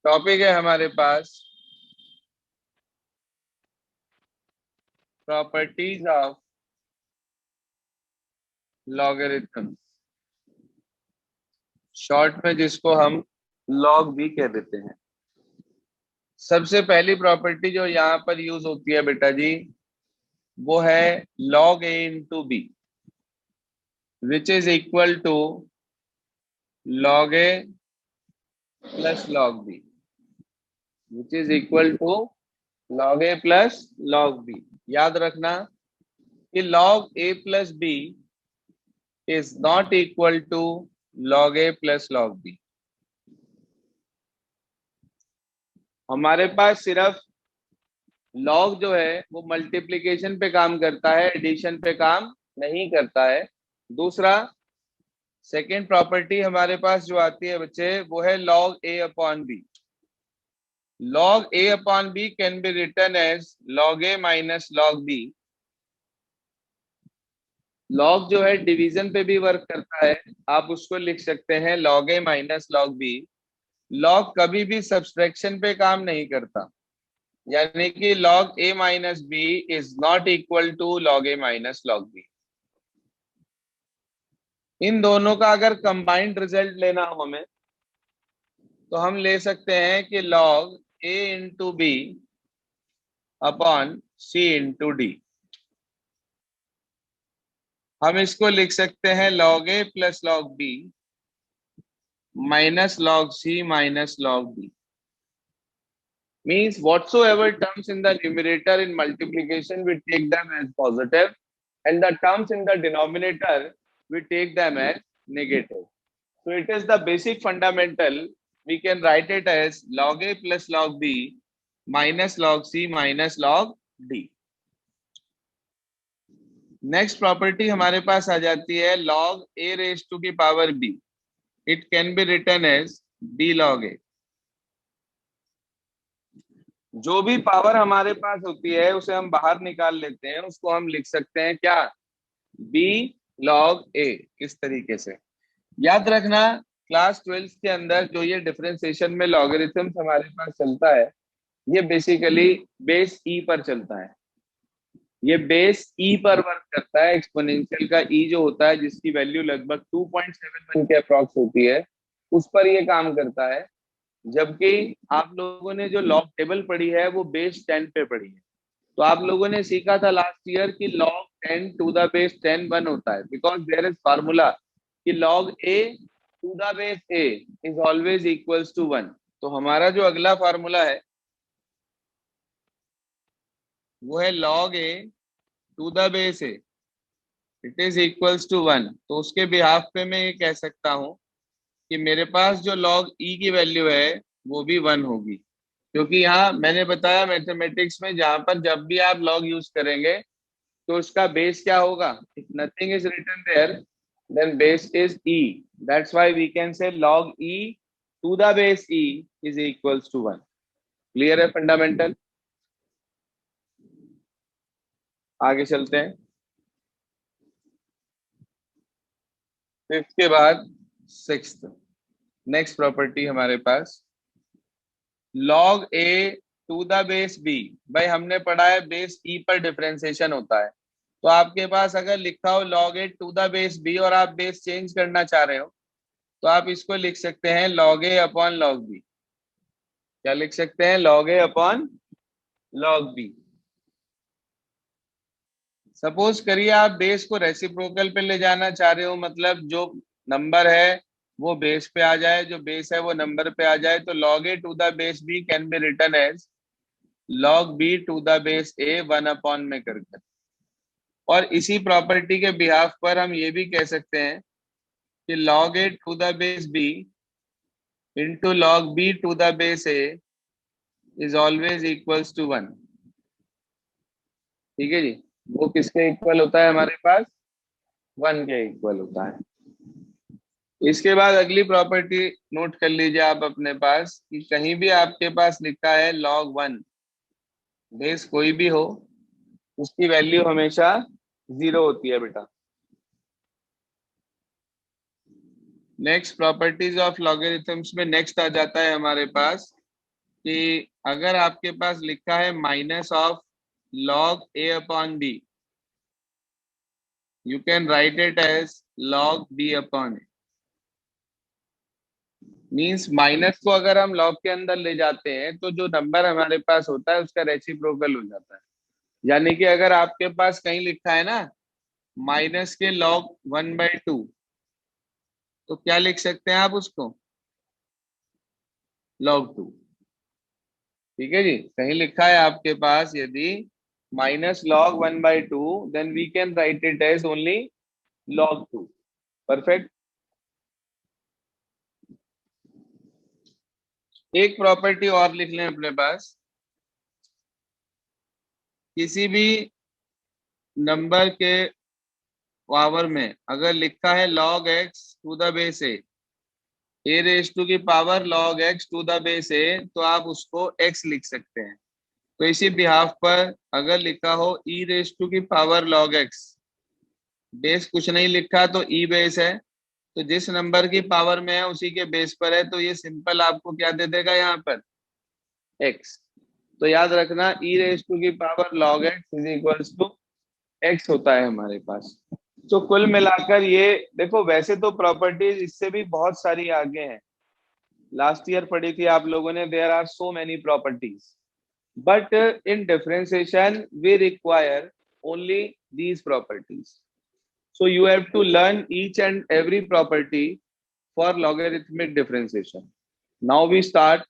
Topic है हमारे पास properties of logarithm, short में जिसको हम लॉग भी कह देते हैं। सबसे पहली प्रॉपर्टी जो यहाँ पर यूज होती है बेटा जी, वो है log a into b, which is equal to log a plus log b, which is equal to log a plus log b। याद रखना कि log a प्लस b is not equal to log a plus log b। हमारे पास सिर्फ log जो है वो multiplication पे काम करता है, एडिशन पे काम नहीं करता है। दूसरा, सेकेंड प्रॉपर्टी हमारे पास जो आती है बच्चे, वो है log a upon b। log a upon b can be written as log a minus log b। log जो है डिवीजन पे भी वर्क करता है, आप उसको लिख सकते हैं log a minus log b। log कभी भी सब्सट्रैक्शन पे काम नहीं करता, यानी कि log a minus b is not equal to log a minus log b। इन दोनों का अगर कंबाइंड रिजल्ट लेना हो हमें, तो हम ले सकते हैं कि log a into B upon C into D. हम इसको लिख सकते हैं log a plus log b minus log c minus log d। Means whatsoever terms in the numerator in multiplication we take them as positive, and the terms in the denominator we take them as negative. So it is the basic fundamental. We can write it as log a plus log b minus log c minus log d. Next property हमारे पास आ जाती है log a raise to की power b। It can be written as b log a। जो भी power हमारे पास होती है उसे हम बाहर निकाल लेते हैं, उसको हम लिख सकते हैं क्या, b log a। इस तरीके से याद रखना, क्लास 12 के अंदर जो ये डिफरेंशिएशन में लॉगरिथम्स हमारे पास चलता है, ये बेसिकली बेस ई पर चलता है। ये बेस ई पर वर्क करता है। एक्सपोनेंशियल का ई जो होता है, जिसकी वैल्यू लगभग 2.71 के अप्रॉक्स होती है, उस पर ये काम करता है। जबकि आप लोगों ने जो लॉग टेबल पढ़ी है वो बेस 10 पे पढ़ी है। तो आप लोगों ने सीखा था लास्ट ईयर कि log 10 टू द बेस 10 1 होता है, बिकॉज देयर इज फार्मूला कि log a to the base a is always equals to 1। तो हमारा जो अगला फार्मूला है वो है log a to the base a it is equals to 1। तो उसके बिहाफ पे मैं ये कह सकता हूं कि मेरे पास जो log e की वैल्यू है वो भी 1 होगी, क्योंकि यहाँ मैंने बताया मैथमेटिक्स में जहां पर जब भी आप log यूज करेंगे तो उसका बेस क्या होगा, if nothing is written there then base is e। That's why we can say log e to the base e is equals to 1। Clear है फंडामेंटल? आगे चलते हैं। फिफ्थ के बाद सिक्स्थ, नेक्स्ट प्रॉपर्टी हमारे पास log a to the base b। भाई हमने पढ़ा है बेस e पर डिफरेंशिएशन होता है, तो आपके पास अगर लिखा हो log a to the base b और आप बेस चेंज करना चाह रहे हो, तो आप इसको लिख सकते हैं log a upon log b। क्या लिख सकते हैं, log a upon log b। Suppose करिए आप बेस को रेसिप्रोकल पे ले जाना चाह रहे हो, मतलब जो नंबर है वो बेस पे आ जाए, जो बेस है वो नंबर पे आ जाए, तो log a to the base b can be written as log b to the base a 1 upon में करके। और इसी प्रॉपर्टी के बिहाफ पर हम ये भी कह सकते हैं कि log a to the base b into log b to the base a is always equals to 1। ठीक है जी, वो किसके इक्वल होता है हमारे पास, 1 के इक्वल होता है। इसके बाद अगली प्रॉपर्टी नोट कर लीजिए आप अपने पास कि कहीं भी आपके पास लिखा है log 1, बेस कोई भी हो, उसकी वैल्यू हमेशा 0 होती है बेटा। नेक्स्ट प्रॉपर्टीज ऑफ लॉगरिथम्स में नेक्स्ट आ जाता है हमारे पास कि अगर आपके पास लिखा है minus of log a upon b, you can write it as log b upon a. Means minus को अगर हम log के अंदर ले जाते हैं तो जो नंबर हमारे पास होता है उसका रेसिप्रोकल हो जाता है। यानी कि अगर आपके पास कहीं लिखा है ना माइनस के log 1/2, तो क्या लिख सकते हैं आप उसको? log 2। ठीक है जी, कहीं लिखा है आपके पास यदि minus log 1/2, then we can write it as only log 2। Perfect. एक प्रॉपर्टी और लिख लें अपने पास, किसी भी नंबर के पावर में अगर लिखा है log x to the base a raise to की power log x to the base a, तो आप उसको x लिख सकते हैं। तो इसी बिहाफ पर अगर लिखा हो e रेस टू की पावर log x, बेस कुछ नहीं लिखा तो e बेस है, तो जिस नंबर की पावर में है उसी के बेस पर है, तो ये सिंपल आपको क्या दे देगा यहाँ पर? x। तो याद रखना e रेस टू की power log x is equals to x होता है हमारे पास। तो कुल मिलाकर ये देखो, वैसे तो प्रॉपर्टीज इससे भी बहुत सारी आगे हैं, लास्ट ईयर पढ़ी थी आप लोगों ने, there are so many properties, but in differentiation we require only these properties. So you have to learn each and every property for logarithmic differentiation. Now we start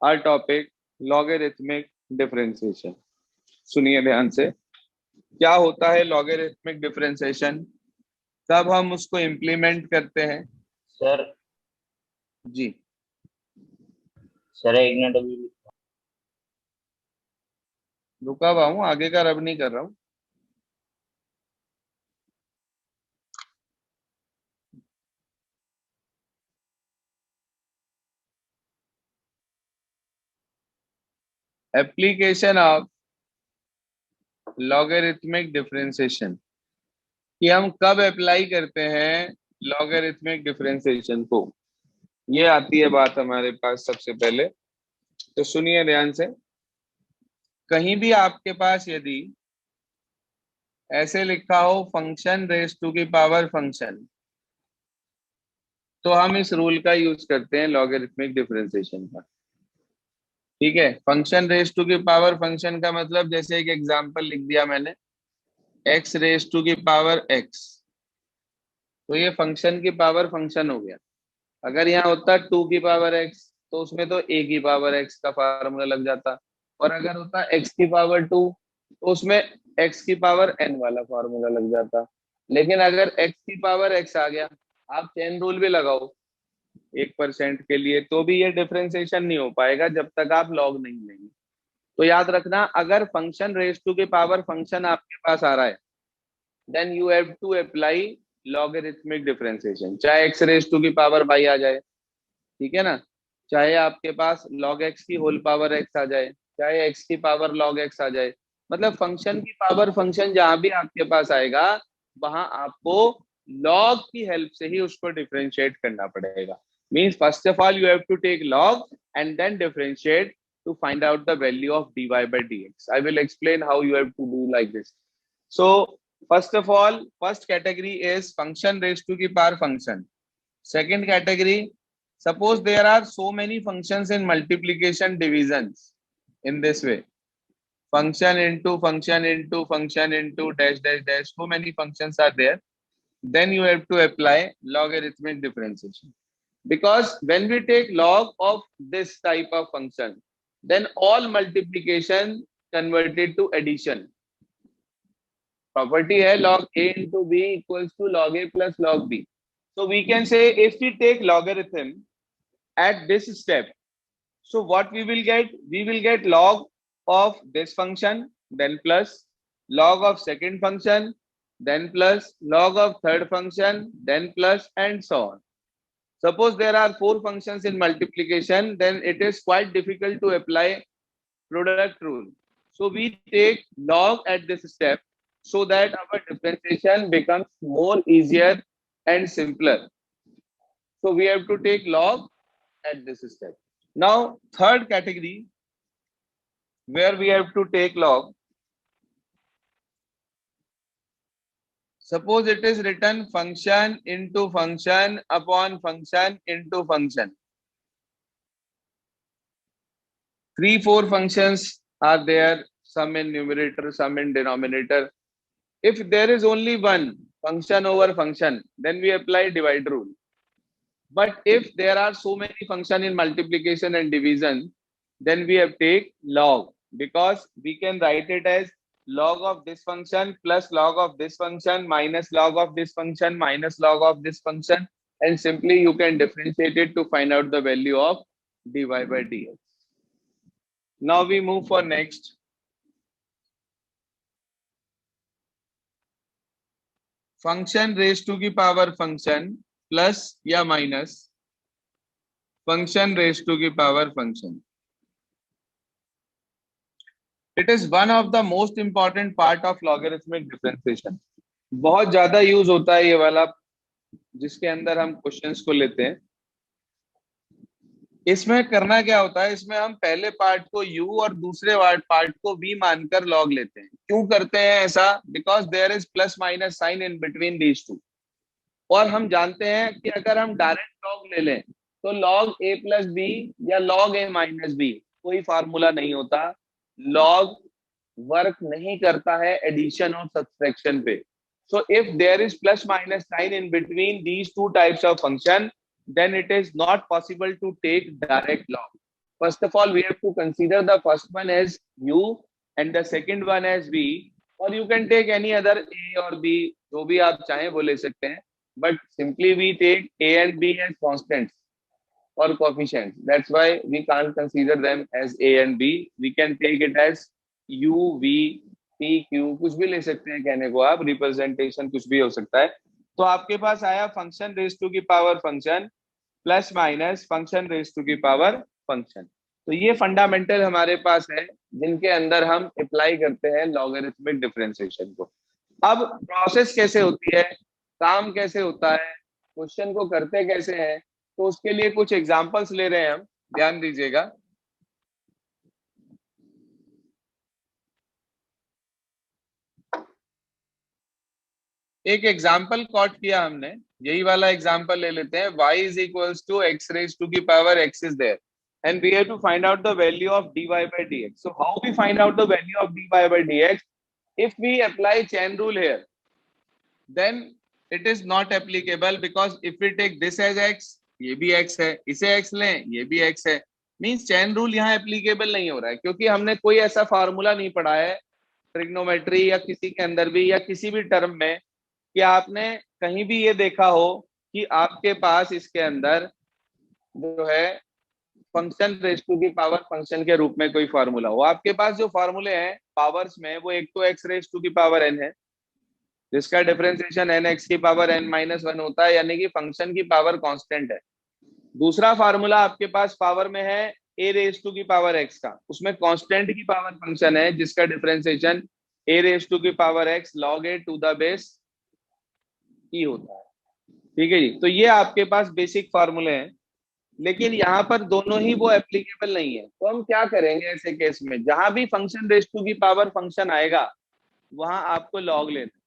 our topic logarithmic differentiation. सुनिए ध्यान से, क्या होता है logarithmic differentiation, कब हम उसको implement करते हैं? सर जी सर एक मिनट अभी। रुका हुआ हूँ, आगे का रब नहीं कर रहा हूँ। एप्लीकेशन ऑफ लॉगरिथमिक डिफरेंशिएशन, कि हम कब अप्लाई करते हैं लॉगरिथमिक डिफरेंशिएशन को, ये आती है बात हमारे पास सबसे पहले। तो सुनिए ध्यान से, कहीं भी आपके पास यदि ऐसे लिखा हो फंक्शन रेस टू की पावर फंक्शन, तो हम इस रूल का यूज करते हैं लॉगरिथमिक डिफरेंशिएशन का। ठीक है, फंक्शन रेस टू की पावर फंक्शन का मतलब, जैसे एक एग्जांपल लिख दिया मैंने, एक्स रेस टू की पावर एक्स, तो ये फंक्शन की पावर फंक्शन हो गया। अगर यहाँ होता 2 की पावर एक्स, तो उसमें तो ए की पावर एक्स का फार्मूला लग जाता, और अगर होता एक्स की पावर 2, तो उसमें एक्स की पावर एन वाला फार्मूला लग जाता। लेकिन अगर एक्स की पावर एक्स आ गया, आप चेन रूल भी लगाओ 1% के लिए, तो भी ये डिफरेंशिएशन नहीं हो पाएगा जब तक आप लॉग नहीं लेंगे। तो याद रखना, अगर फंक्शन रेस टू के पावर फंक्शन आपके पास आ रहा है, then you have to apply logarithmic differentiation, चाहे एक्स रेस टू की पावर बाई आ जाए, ठीक है ना, चाहे आपके पास log x की होल पावर x आ जाए, चाहे x की पावर log x आ जाए, मतलब फंक्शन की पावर फंक्शन जहां भी आपके पास आएगा, वहां आपको log की हेल्प से ही उसको डिफरेंशिएट करना पड़ेगा। Means first of all you have to take log and then differentiate to find out the value of dy by dx. I will explain how you have to do like this. So first of all, first category is function raised to the power function. Second category, suppose there are so many functions in multiplication divisions in this way, function into function into function into dash dash dash, so many functions are there, then you have to apply logarithmic differentiation. Because when we take log of this type of function, then all multiplication converted to addition. Property hai log a into b equals to log a plus log b. So we can say if we take logarithm at this step, so what we will get log of this function, then plus log of second function, then plus log of third function, then plus, and so on. Suppose there are 4 functions in multiplication, then it is quite difficult to apply product rule. So we take log at this step so that our differentiation becomes more easier and simpler. So we have to take log at this step. Now, third category where we have to take log. Suppose it is written function into function upon function into function. 3-4 functions are there, some in numerator, some in denominator. If there is only one function over function, then we apply divide rule. But if there are so many functions in multiplication and division, then we have take log, because we can write it as log of this function plus log of this function minus log of this function minus log of this function, and simply you can differentiate it to find out the value of dy by dx. Now we move for next. Function raised to the power function plus या minus function raised to the power function. It is one of the most important part of logarithmic differentiation. बहुत ज्यादा use होता है ये वाला, जिसके अंदर हम क्वेश्चंस को लेते हैं। इसमें करना क्या होता है, इसमें हम पहले पार्ट को u और दूसरे पार्ट को v मानकर लॉग लेते हैं। क्यों करते हैं ऐसा? Because there is plus minus sign in between these two. और हम जानते हैं कि अगर हम डायरेक्ट लॉग ले लें तो लॉग a प्लस बी या लॉग a माइनस बी कोई फार्मूला नहीं होता। लॉग वर्क नहीं करता है एडिशन और सब्सट्रैक्शन पे। So if there is plus minus sign in between these two types of function, then it is not possible to take direct log. First of all, we have to consider the first one as u and the second one as v, or you can take any other a or b, जो भी आप चाहें वो ले सकते हैं, but simply we take a and b as constants or coefficients. That's why we can't consider them as a and b. We can take it as u, v, p, q, कुछ भी ले सकते हैं कहने को आप, रिप्रेजेंटेशन कुछ भी हो सकता है। तो आपके पास आया फंक्शन रेज टू की power function plus minus function raise to की पावर फंक्शन। तो ये फंडामेंटल हमारे पास है जिनके अंदर हम अप्लाई करते हैं लॉगरिथमिक डिफरेंशिएशन को। अब प्रोसेस कैसे होती है, काम कैसे होता है, क्वेश्चन को करते कैसे हैं, तो उसके लिए कुछ एग्जांपल्स ले रहे हैं हम, ध्यान दीजिएगा। एक एग्जाम्पल कॉट किया हमने, यही वाला एग्जाम्पल ले लेते हैं। y is equals to x raised to the power x is there and we have to find out the value of dy by dx. So how we find out the value of dy by dx? If we apply chain rule here, then it is not applicable, because if we take this as x, ये भी x है, इसे x लें, ये भी x है, means chain rule यहाँ applicable नहीं हो रहा है, क्योंकि हमने कोई ऐसा फार्मूला नहीं पढ़ा है ट्रिग्नोमेट्री या किसी के अंदर भी या किसी भी टर्म में कि आपने कहीं भी ये देखा हो कि आपके पास इसके अंदर जो है फंक्शन रेज टू की पावर फंक्शन के रूप में कोई फार्मूला हो। आपके पास जो फार्मूले हैं पावर्स में, वो एक तो एक्स रेज टू की पावर एन है, जिसका डिफरेंशिएशन एन एक्स की पावर एन माइनस वन होता है, यानी कि फंक्शन की पावर कांस्टेंट है। दूसरा फार्मूला आपके पास पावर में है ए रेज टू की पावर एक्स का, उसमें कांस्टेंट की पावर फंक्शन है जिसका डिफरेंशिएशन ए रेज टू की power x log a to the base e होता है। ठीक है जी, तो ये आपके पास बेसिक फार्मूले हैं, लेकिन यहाँ पर दोनों ही वो एप्लीकेबल नहीं है। तो हम क्या करेंगे ऐसे केस में, जहां भी फंक्शन रेज टू की पावर फंक्शन आएगा वहां आपको लॉग लेना।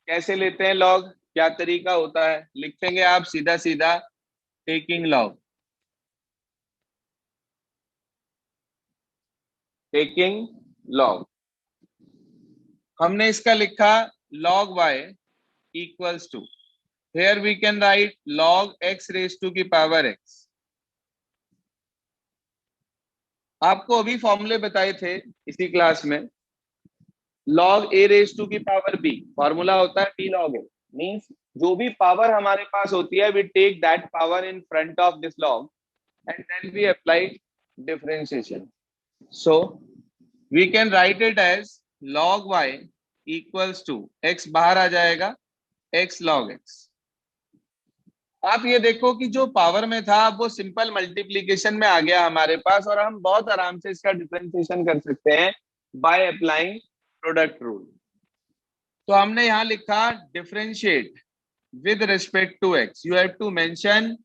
कैसे लेते हैं लॉग, क्या तरीका होता है, लिखेंगे आप सीधा सीधा टेकिंग लॉग। टेकिंग लॉग हमने इसका लिखा log y equals to, here we can write log x raised to की पावर x। आपको अभी फॉर्मूले बताए थे इसी क्लास में, log a raised to की पावर b, फॉर्मूला होता है p log a, मींस जो भी पावर हमारे पास होती है, we take that power in front of this log and then we apply differentiation. So we can write it as log y equals to, x बाहर आ जाएगा, x log x। आप ये देखो कि जो पावर में था वो सिंपल मल्टीप्लीकेशन में आ गया हमारे पास, और हम बहुत आराम से इसका डिफरेंशिएशन कर सकते हैं बाय अप्लाइंग प्रोडक्ट रूल। तो हमने यहाँ लिखा differentiate with respect to x, you have to mention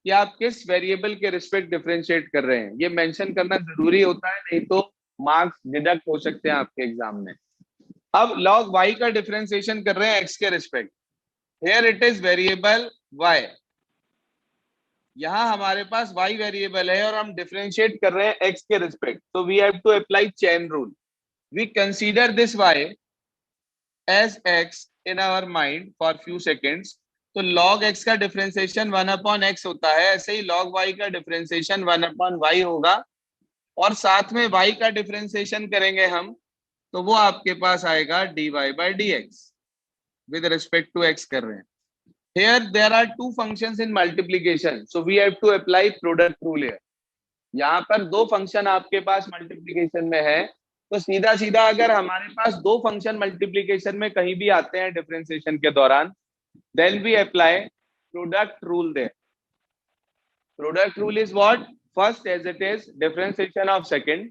कि आप किस वेरिएबल के रिस्पेक्ट डिफरेंशिएट कर रहे हैं। ये मेंशन करना जरूरी होता है, नहीं तो मार्क्स डिडक्ट हो सकते हैं आपके एग्जाम में। अब log y का डिफरेंशिएशन कर रहे हैं x के respect. Here it is variable y, यहां हमारे पास y वेरिएबल है और हम डिफरेंशिएट कर रहे हैं x के रिस्पेक्ट, तो we have to apply chain rule. We consider this y as x in our mind for few seconds. तो log x का डिफरेंशिएशन 1/x होता है, ऐसे ही log y का डिफरेंशिएशन 1/y होगा, और साथ में y का डिफरेंशिएशन करेंगे हम, तो वो आपके पास आएगा dy by dx with respect to x कर रहे हैं। Here there are two functions in multiplication, so we have to apply product rule here. यहाँ पर दो फंक्शन आपके पास मल्टीप्लीकेशन में है, तो सीधा सीधा अगर हमारे पास दो फंक्शन मल्टीप्लीकेशन में कहीं भी आते हैं डिफरेंशिएशन के दौरान, then we apply product rule there. Product rule is what? First as it is differentiation of second,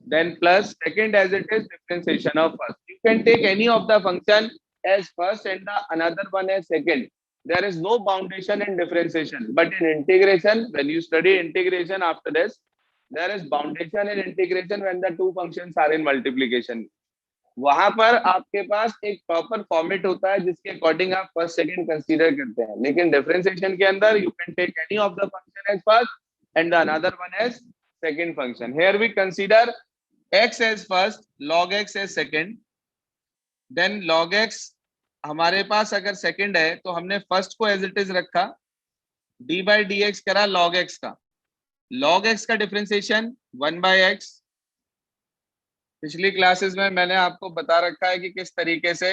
then plus second as it is differentiation of first. You can take any of the function as first and the another one as second. There is no boundation in differentiation, but in integration, when you study integration after this, there is boundation in integration when the two functions are in multiplication. वहां पर आपके पास एक proper format होता है जिसके according आप first second consider करते हैं, लेकिन डिफरेंशिएशन के अंदर you can take any of the function as first and the another one as second function. Here we consider x as first, log x as second, then log x हमारे पास अगर second है तो हमने first को as it is रखा, d by dx करा log x का। log x का डिफरेंशिएशन 1/x। पिछली क्लासेस में मैंने आपको बता रखा है कि किस तरीके से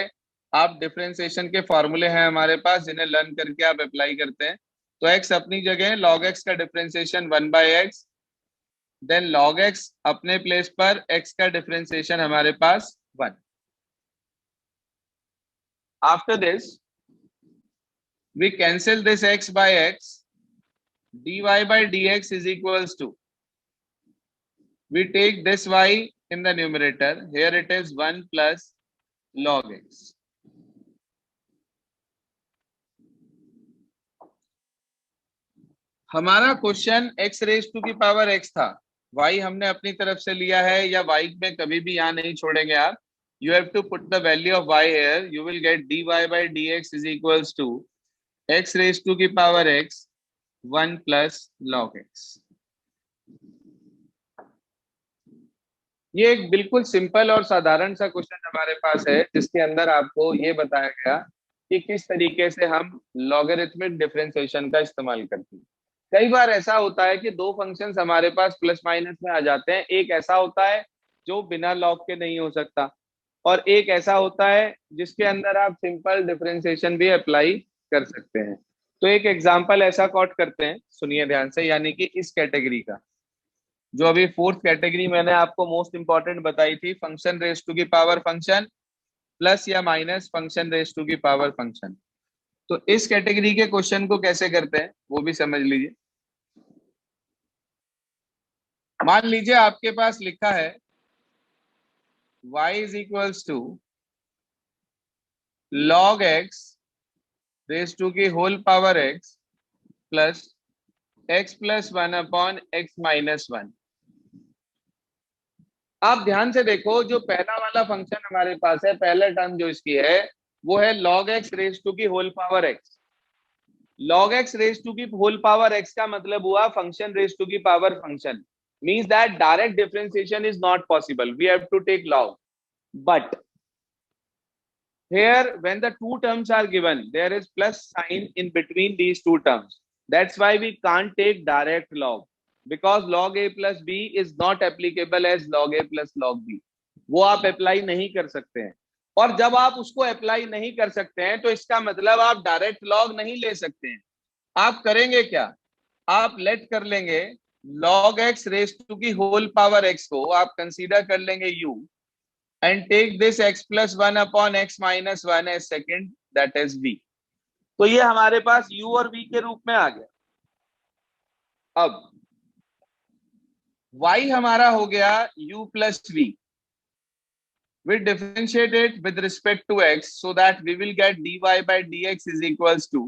आप डिफरेंशिएशन के फॉर्मूले हैं हमारे पास, जिन्हें लर्न करके आप अप्लाई करते हैं। तो x अपनी जगह, log x का differentiation 1/x, then log x अपने प्लेस पर, x का डिफरेंशिएशन हमारे पास 1। After this we cancel this x by x, dy by dx is equals to, we take this y in the numerator, here it is 1 plus log x. हमारा question x raise to की power x था, y हमने अपनी तरफ से लिया है, या y में कभी भी यहाँ नहीं छोड़ेंगे आप। You have to put the value of y here. You will get dy by dx is equals to x raised to की power x 1 plus log x. ये एक बिल्कुल सिंपल और साधारण सा क्वेश्चन हमारे पास है, जिसके अंदर आपको ये बताया गया कि किस तरीके से हम लॉगरिथमिक डिफरेंशिएशन का इस्तेमाल करते हैं। कई बार ऐसा होता है कि दो फंक्शंस हमारे पास प्लस माइनस में आ जाते हैं, एक ऐसा होता है जो बिना लॉग के नहीं हो सकता, और एक ऐसा होता है जिसके अंदर आप सिंपल डिफरेंशिएशन भी अप्लाई कर सकते हैं। तो एक एग्जांपल ऐसा कॉट करते हैं, सुनिए ध्यान से, यानी कि इस कैटेगरी का, जो अभी फोर्थ कैटेगरी मैंने आपको मोस्ट इंपॉर्टेंट बताई थी, फंक्शन रेज टू की पावर फंक्शन प्लस या माइनस फंक्शन रेज टू की पावर फंक्शन। तो इस कैटेगरी के क्वेश्चन को कैसे करते हैं वो भी समझ लीजिए। मान लीजिए आपके पास लिखा है y is equals to log x raise to की whole power x plus x plus 1/x minus 1। आप ध्यान से देखो, जो पहला वाला फंक्शन हमारे पास है, पहला टर्म जो इसकी है वो है log x रेज टू की whole power x। log x raise to की होल पावर x का मतलब हुआ फंक्शन रेज टू की power function, means that direct differentiation is not possible, we have to take log. But here when the two terms are given, there is plus sign in between these two terms, that's why we can't take direct log, because log a plus b is not applicable as log a plus log b, वो आप apply नहीं कर सकते हैं। और जब आप उसको अप्लाई नहीं कर सकते हैं तो इसका मतलब आप डायरेक्ट लॉग नहीं ले सकते हैं। आप करेंगे क्या, आप लेट कर लेंगे log x रेज टू की होल पावर x को आप कंसीडर कर लेंगे u, and take this x plus 1/x minus 1 as second, that is v। तो ये हमारे पास u और v के रूप में आ गया। अब y हमारा हो गया u plus v, we differentiate it with respect to x so that we will get dy by dx is equals to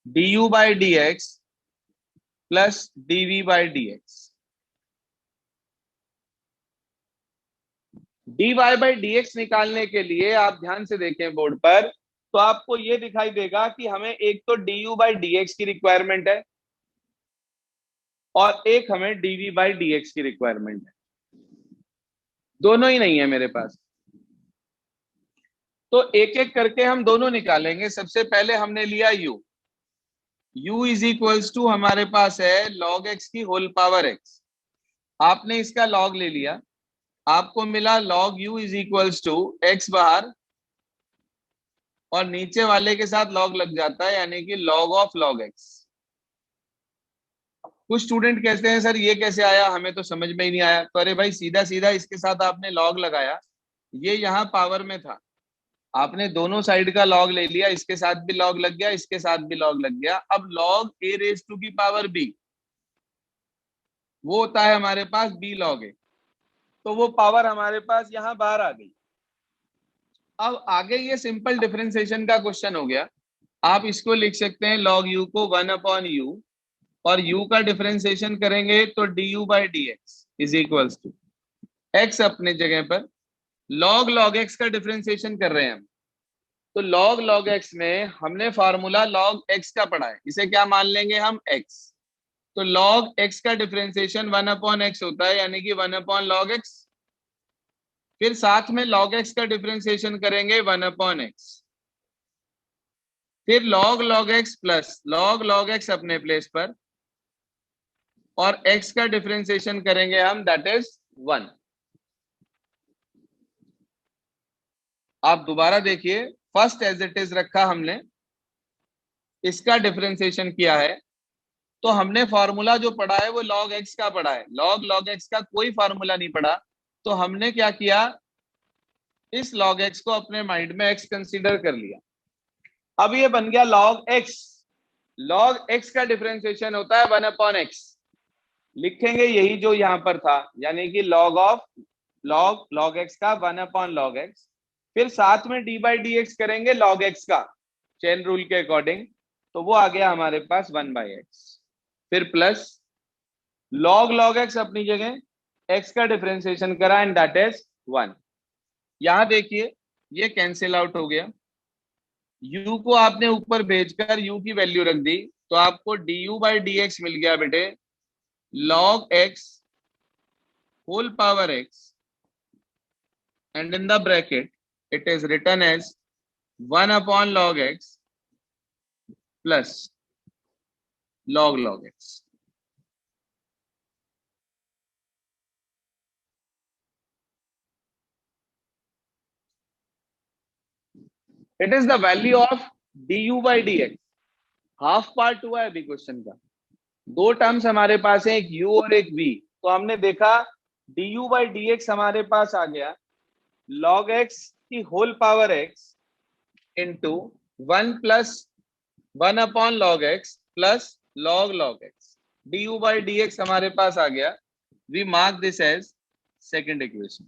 du by dx plus DV by D X. dy by D X निकालने के लिए आप ध्यान से देखें board पर, तो आपको ये दिखाई देगा कि हमें एक तो du बाई डी एक्स की रिक्वायरमेंट है और एक हमें dv बाई डी एक्स की रिक्वायरमेंट है। दोनों ही नहीं है मेरे पास, तो एक एक करके हम दोनों निकालेंगे। सबसे पहले हमने लिया u इज इक्वल्स टू हमारे पास है log x की होल पावर x। आपने इसका log ले लिया, आपको मिला log u is equals to x बाहर और नीचे वाले के साथ log लग जाता है, यानी कि log ऑफ log x। कुछ स्टूडेंट कहते हैं सर ये कैसे आया, हमें तो समझ में ही नहीं आया। तो अरे भाई सीधा सीधा इसके साथ आपने log लगाया, ये यहाँ पावर में था, आपने दोनों साइड का log ले लिया, इसके साथ भी log लग गया, इसके साथ भी log लग गया। अब log a रेज टू की पावर b वो होता है हमारे पास b log a, तो वो पावर हमारे पास यहाँ बाहर आ गई। अब आगे ये सिंपल डिफरेंशिएशन का क्वेश्चन हो गया। आप इसको लिख सकते हैं log u को 1/u और u का डिफरेंशिएशन करेंगे तो du by D X is equals to x अपने जगह पर log log x का डिफरेंशिएशन कर रहे हैं हम। तो log log x में हमने फार्मूला log x का पढ़ा है, इसे क्या मान लेंगे हम x। तो log x का डिफरेंशिएशन 1/x होता है, यानी कि 1/log x। फिर साथ में log x का डिफरेंशिएशन करेंगे 1/x। फिर log log x plus log log x अपने प्लेस पर और x का डिफरेंशिएशन करेंगे हम, दैट इज 1। आप दोबारा देखिए, फर्स्ट एज इट इज रखा हमने, इसका डिफरेंशिएशन किया है, तो हमने फॉर्मूला जो पढ़ा है वो log x का पढ़ा है, log log x का कोई फॉर्मूला नहीं पढ़ा। तो हमने क्या किया, इस log x को अपने माइंड में x कंसीडर कर लिया। अब ये बन गया log x। log x का डिफरेंशिएशन होता है 1/x, लिखेंगे यही जो यहां पर था, यानी कि log of log log x का 1/log x। फिर साथ में d बाई डी एक्स करेंगे log x का चेन रूल के अकॉर्डिंग, तो वो आ गया हमारे पास 1/x। फिर प्लस log log x अपनी जगह x का डिफरेंशिएशन करा एंड दैट इज 1। यहां देखिए ये कैंसिल आउट हो गया, u को आपने ऊपर भेजकर u की वैल्यू रख दी, तो आपको du बाई डी एक्स मिल गया बेटे log x whole power x, and in the bracket it is written as 1/log x plus log log x। It is the value of du by dx। Half part हुआ है अभी question का, दो terms हमारे पास है, एक u और एक v। तो हमने देखा du by dx हमारे पास आ गया log x की whole power x into 1 plus 1/log x plus log log x। du by dx हमारे पास आ गया, we mark this as second equation.